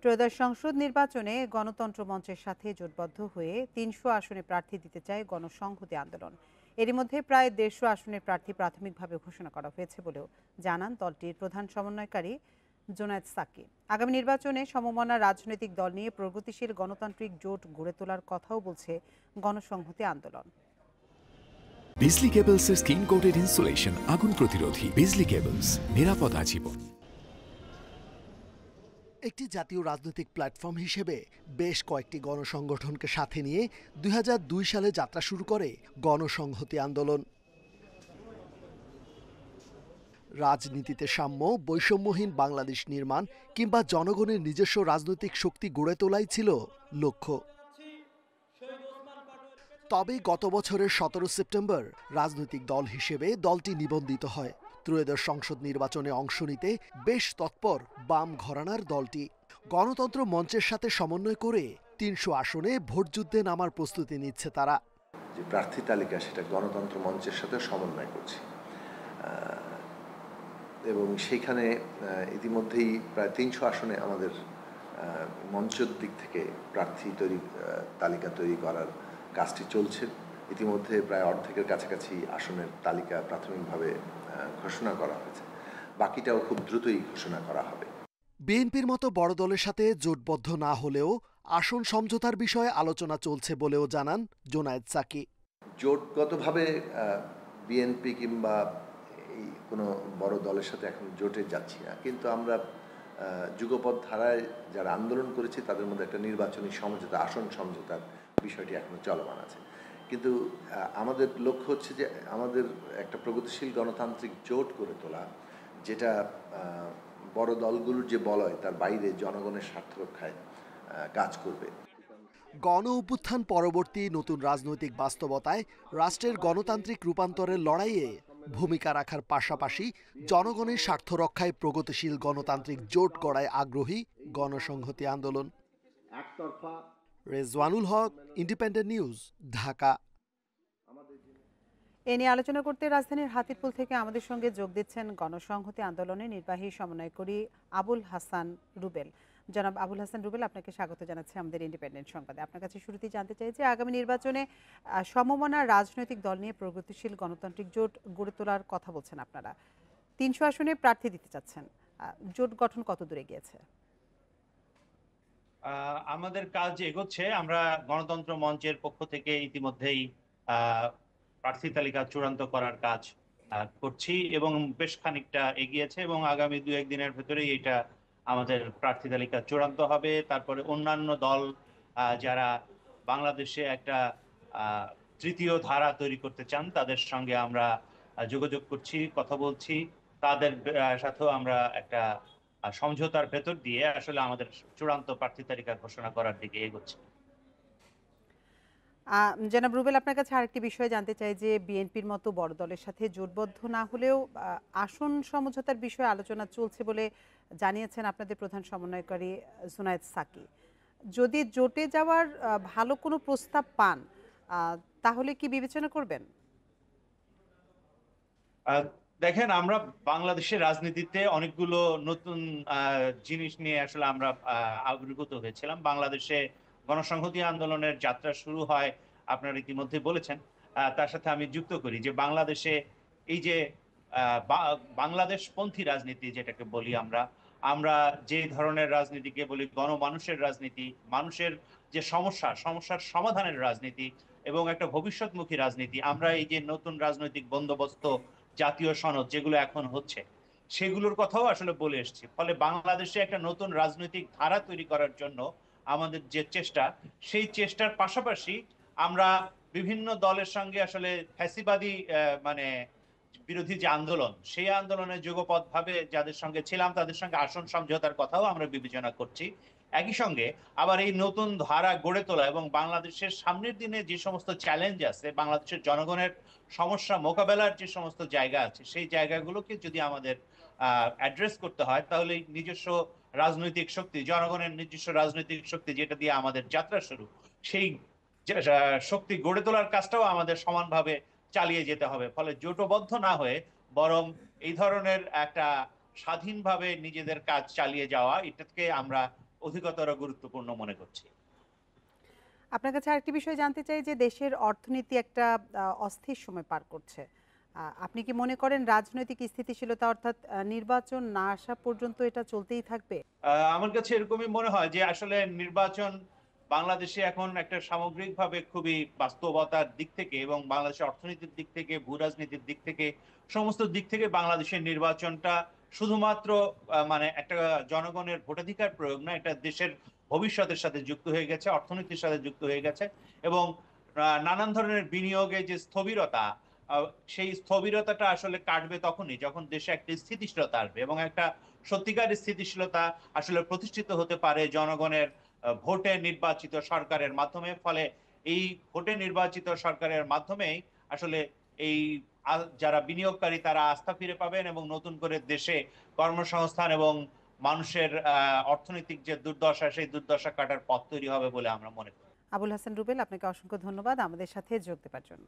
ত্রয়োদশ সংসদ নির্বাচনে গণতন্ত্র মঞ্চের সাথে জোটবদ্ধ হয়ে ৩০০ আসনে প্রার্থী দিতে চায় গণসংহতি আন্দোলন। এরই মধ্যে প্রায় ১৫০ আসনের প্রার্থী প্রাথমিকভাবে ঘোষণা করা হয়েছে বলেও জানান দলটির প্রধান সমন্বয়কারী জোনায়েদ সাকি। আগামী নির্বাচনে সমমনা রাজনৈতিক দল নিয়ে প্রগতিশীল গণতান্ত্রিক জোট গড়ে তোলার কথাও বলছে গণসংহতি আন্দোলন। বিজলি কেবলসের স্কিন কোটেড ইনসুলেশন আগুন প্রতিরোধী। বিজলি কেবলস, নিরাপদ আজীবন। একটি জাতীয় রাজনৈতিক প্ল্যাটফর্ম হিসেবে বেশ কয়েকটি গণসংগঠনকে সাথে নিয়ে ২০০২ সালে যাত্রা শুরু করে গণসংহতি আন্দোলন। রাজনীতিতে সাম্য, বৈষম্যহীন বাংলাদেশ নির্মাণ কিংবা জনগণের নিজস্ব রাজনৈতিক শক্তি গড়ে তোলাই ছিল লক্ষ্য। তবে গত বছরের ১৭ সেপ্টেম্বর রাজনৈতিক দল হিসেবে দলটি নিবন্ধিত হয়। ত্রয়োদশ সংসদ নির্বাচনে অংশ নিতে বেশ তৎপর বাম ঘরানার দলটি গণতন্ত্র মঞ্চের সাথে সমন্বয় করে ৩০০ আসনে ভোটযুদ্ধে নামার প্রস্তুতি নিচ্ছে তারা। যে প্রার্থী তালিকা সেটা গণতন্ত্র মঞ্চের সাথে সমন্বয় করছি এবং সেইখানে ইতিমধ্যেই প্রায় ৩০০ আসনে আমাদের মঞ্চের দিক থেকে প্রার্থী তালিকা তৈরি করার কাজটি চলছে। ইতিমধ্যে প্রায় অর্ধেকের কাছাকাছি আসনের তালিকা প্রাথমিকভাবে ঘোষণা করা হয়েছে, বাকিটাও খুব দ্রুতই ঘোষণা করা হবে। বিএনপির মতো বড় দলের সাথে জোটবদ্ধ না হলেও আসন সমঝোতার বিষয়ে আলোচনা চলছে বলেও জানান জোনায়েদ সাকি। জোটগতভাবে বিএনপি কিংবা এই কোনো বড় দলের সাথে এখন জোটে যাচ্ছি না, কিন্তু আমরা যুগপৎ ধারায় যারা আন্দোলন করেছি তাদের মধ্যে একটা নির্বাচনী সমঝোতা, আসন সমঝোতার বিষয়টি এখনো চলমান আছে। কিন্তু আমাদের লক্ষ্য হচ্ছে যে আমাদের একটা প্রগতিশীল গণতান্ত্রিক জোট করে তোলা, যেটা বড় দলগুলোর যে বলয় তার বাইরে জনগণের স্বার্থ রক্ষায় কাজ করবে। গণ অভ্যুত্থান পরবর্তী নতুন রাজনৈতিক বাস্তবতায় রাষ্ট্রের গণতান্ত্রিক রূপান্তরের লড়াইয়ে ভূমিকা রাখার পাশাপাশি জনগণের স্বার্থ রক্ষায় প্রগতিশীল গণতান্ত্রিক জোট গড়ায় আগ্রহী গণসংহতি আন্দোলন। রেজওয়ানুল হক, ইন্ডিপেন্ডেন্ট নিউজ, ঢাকা। এ নিয়ে আলোচনা করতে রাজধানীর হাতিরপুল থেকে আমাদের সঙ্গে যোগ দিচ্ছেন গণসংহতি আন্দোলনের নির্বাহী সমন্বয়কারী আবুল হাসান রুবেল। জনাব আবুল হাসান রুবেল, আপনাকে স্বাগত জানাচ্ছি আমাদের ইন্ডিপেন্ডেন্ট সংবাদে। আপনার কাছে শুরুতেই জানতে চাই যে আগামী নির্বাচনে সমমনা রাজনৈতিক দল নিয়ে প্রগতিশীল গণতান্ত্রিক জোট গড়ে তোলার কথা বলছেন আপনারা। ৩০০ আসনে প্রার্থী দিতে চাচ্ছেন, জোট গঠন কত দূরে গিয়েছে? আমাদের কাজ এগোচ্ছে। আমরা গণতন্ত্র মঞ্চের পক্ষ থেকে ইতিমধ্যেই প্রার্থী তালিকা চূড়ান্ত করার কাজ করছি এবং বেশ খানিকটা এগিয়েছে এবং আগামী ২-১ দিনের ভেতরেই এটা আমাদের প্রার্থী তালিকা চূড়ান্ত হবে। তারপরে অন্যান্য দল যারা বাংলাদেশে একটা তৃতীয় ধারা তৈরি করতে চান তাদের সঙ্গে আমরা যোগাযোগ করছি, কথা বলছি। তাদের সাথেও আমরা একটা সমঝোতার ভেতর দিয়ে আসলে আমাদের চূড়ান্ত প্রার্থী তালিকা ঘোষণা করার দিকে এগোচ্ছে। জনাব রুবেল, আপনার কাছে আরেকটি বিষয় জানতে চাই যে বিএনপির মতো বড় দলের সাথে জোটবদ্ধ না হলেও আসন সমঝোতার বিষয়ে আলোচনা চলছে বলে জানিয়েছেন আপনাদের প্রধান সমন্বয়কারী জোনায়েদ সাকি। যদি জোটে যাওয়ার ভালো কোনো প্রস্তাব পান তাহলে কি বিবেচনা করবেন? দেখেন, আমরা বাংলাদেশের রাজনীতিতে অনেকগুলো নতুন জিনিস নিয়ে আসলে আমরা আবির্ভূত হয়েছিলাম। বাংলাদেশে গণসংহতি আন্দোলনের যাত্রা শুরু হয়, আপনারা ইতিমধ্যে বলেছেন। তার সাথে আমি যুক্ত করি যে বাংলাদেশে এই যে বাংলাদেশপন্থী রাজনীতি যেটাকে বলি আমরা যে ধরনের রাজনীতিকে বলি গণমানুষের রাজনীতি, মানুষের যে সমস্যার সমাধানের রাজনীতি এবং একটা ভবিষ্যৎমুখী রাজনীতি, আমরা এই যে নতুন রাজনৈতিক বন্দোবস্ত, জাতীয় সনদ যেগুলো এখন হচ্ছে সেগুলোর কথাও আসলে বলে এসেছি। ফলে বাংলাদেশে একটা নতুন রাজনৈতিক ধারা তৈরি করার জন্য আমাদের যে চেষ্টা, সেই চেষ্টার পাশাপাশি আমরা বিভিন্ন দলের সঙ্গে আসলে ফ্যাসিবাদী মানে বিরোধী যে আন্দোলন, সেই আন্দোলনে যুগপৎভাবে যাদের সঙ্গে ছিলাম তাদের সঙ্গে আসন সমঝোতার কথাও আমরা বিবেচনা করছি। একই সঙ্গে আবার এই নতুন ধারা গড়ে তোলা এবং বাংলাদেশের সামনের দিনে যে সমস্ত চ্যালেঞ্জ আছে, বাংলাদেশের জনগণের সমস্যা মোকাবেলার যে সমস্ত জায়গা আছে, সেই জায়গাগুলোকে যদি আমাদের অ্যাড্রেস করতে হয় তাহলে নিজস্ব রাজনৈতিক শক্তি, জনগণের নিজস্ব রাজনৈতিক শক্তি যেটা দিয়ে আমাদের যাত্রা শুরু, সেই শক্তি গড়ে তোলার কাজটাও আমাদের সমানভাবে চালিয়ে যেতে হবে। ফলে জোটবদ্ধ না হয়ে বরং এই ধরনের একটা স্বাধীনভাবে নিজেদের কাজ চালিয়ে যাওয়া, এটাকে আমরা অধিকতর গুরুত্বপূর্ণ মনে করছি। আপনার কাছে আরেকটি বিষয় জানতে চাই যে দেশের অর্থনীতি একটা অস্থির সময় পার করছে। আপনি কি মনে করেন রাজনৈতিক স্থিতিশীলতা অর্থাৎ নির্বাচন না আসা পর্যন্ত এটা চলতেই থাকবে? আমার কাছে এরকমই মনে হয় যে আসলে নির্বাচন বাংলাদেশে এখন একটা সামগ্রিকভাবে খুবই বাস্তবতার দিক থেকে এবং বাংলাদেশের অর্থনীতির দিক থেকে, ভূ রাজনীতির দিক থেকে, সমস্ত দিক থেকে বাংলাদেশের নির্বাচনটা শুধুমাত্র মানে একটা জনগণের ভোটাধিকার প্রয়োগ না, এটা দেশের ভবিষ্যতের সাথে যুক্ত হয়ে গেছে, অর্থনীতির সাথে যুক্ত হয়ে গেছে এবং নানান ধরনের বিনিয়োগে যে স্থবিরতা, সেই স্থবিরতাটা আসলে কাটবে তখনই যখন দেশে একটা স্থিতিশীলতা আসবে এবং একটা সত্যিকার স্থিতিশীলতা আসলে প্রতিষ্ঠিত হতে পারে জনগণের ভোটে নির্বাচিত সরকারের মাধ্যমে। ফলে এই ভোটে নির্বাচিত সরকারের মাধ্যমেই আসলে এই যারা বিনিয়োগকারী তারা আস্থা ফিরে পাবেন এবং নতুন করে দেশে কর্মসংস্থান এবং মানুষের অর্থনৈতিক যে দুর্দশা সেই দুর্দশা কাটার পথ তৈরি হবে বলে আমরা মনে করি। আবুল হাসান রুবেল, আপনাকে অসংখ্য ধন্যবাদ আমাদের সাথে যোগ দেওয়ার জন্য।